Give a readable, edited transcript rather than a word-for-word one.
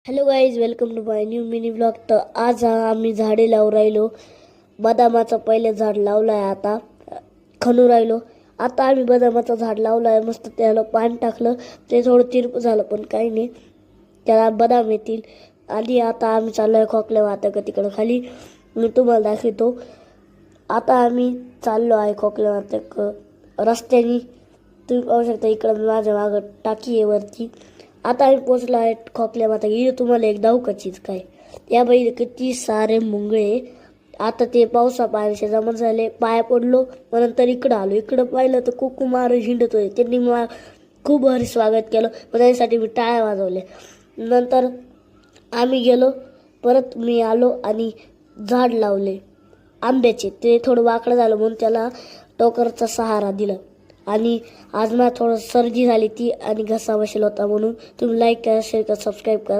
Hello guys, welcome to my new mini vlog. तर आज आम्ही झाडे लावून राहिलो. बदामाचं पहिले झाड लावलं आहे, आता खणू राहिलो. आता आम्ही बदामाचं झाड लावलं आहे, मस्त त्याला पाणी टाकलं. ते थोडं तिरप झालं पण काही नाही, त्याला बदाम येतील. आणि आता आम्ही चाललो आहे खोकल्या वात्या तिकडं खाली. मी तुम्हाला दाखवतो. आता आम्ही चाललो आहे खोकल्या वात्या रस्त्याने. तुम्ही पाहू शकता इकडं माझ्या मागं टाकी आहे वरती. आता आम्ही पोचलो आहे खोकल्या माता. इथं तुम्हाला एक दाऊ कचीच काय या बाई किती सारे मुंगळे. आता ते पावसा पाण्याचे जमा झाले. पाया पडलो, नंतर इकडं आलो. इकडं पाहिलं तर कुकू मार हिंडत होते. त्यांनी मला खूप भारी स्वागत केलं, पण त्यासाठी मी टाळ्या वाजवल्या. नंतर आम्ही गेलो, परत मी आलो आणि झाड लावले आंब्याचे. ते थोडं वाकडं झालं म्हणून त्याला टोकरचा सहारा दिला. आणि आज मला थोडं सर्दी झाली ती आणि घसा बसला होता, म्हणून तुम्ही लाईक करा, शेअर करा, सबस्क्राईब करा.